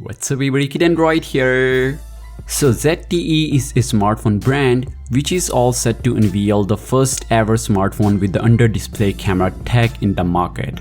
What's up everybody, Kid Android here. So ZTE is a smartphone brand which is all set to unveil the first ever smartphone with the under-display camera tech in the market.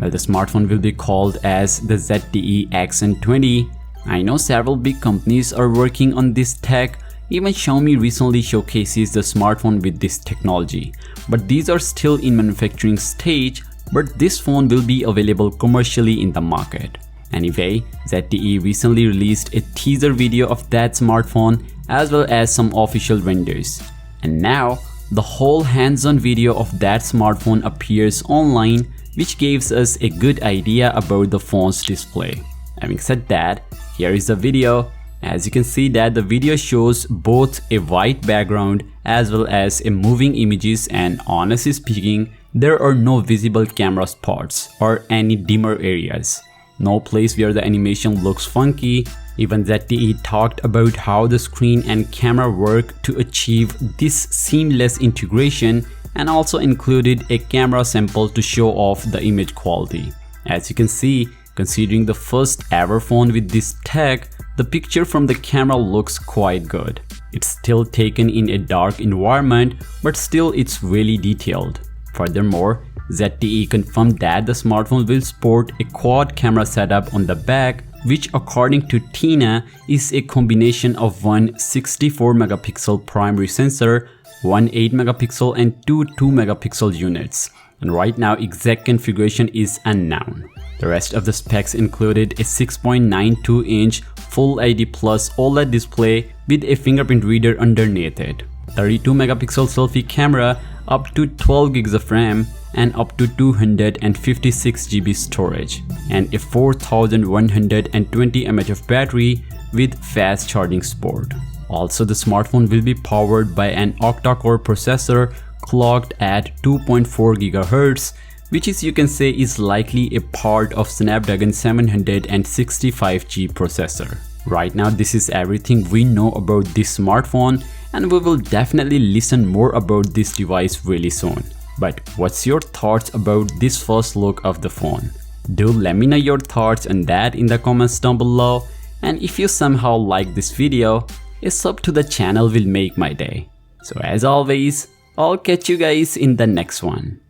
Well, the smartphone will be called as the ZTE Axon 20. I know several big companies are working on this tech. Even Xiaomi recently showcases the smartphone with this technology. But these are still in manufacturing stage, but this phone will be available commercially in the market. Anyway, ZTE recently released a teaser video of that smartphone as well as some official renders. And now, the whole hands-on video of that smartphone appears online, which gives us a good idea about the phone's display. Having said that, here is the video. As you can see that the video shows both a white background as well as a moving images, and honestly speaking, there are no visible camera spots or any dimmer areas. No place where the animation looks funky. Even ZTE talked about how the screen and camera work to achieve this seamless integration, and also included a camera sample to show off the image quality. As you can see, considering the first ever phone with this tech, the picture from the camera looks quite good. It's still taken in a dark environment, but still it's really detailed. Furthermore, ZTE confirmed that the smartphone will sport a quad camera setup on the back, which according to Tina is a combination of one 64 megapixel primary sensor, one 8 megapixel and two 2 megapixel units. And right now exact configuration is unknown. The rest of the specs included a 6.92-inch Full HD Plus OLED display with a fingerprint reader underneath it, 32 megapixel selfie camera, up to 12 gigs of RAM and up to 256 GB storage, and a 4120 mAh of battery with fast charging support. Also, the smartphone will be powered by an octa-core processor clocked at 2.4 GHz, which is, you can say, is likely a part of Snapdragon 765G processor. Right now, this is everything we know about this smartphone, and we will definitely listen more about this device really soon. But what's your thoughts about this first look of the phone? Do let me know your thoughts on that in the comments down below, and if you somehow like this video, a sub to the channel will make my day. So as always, I'll catch you guys in the next one.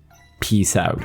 Peace out.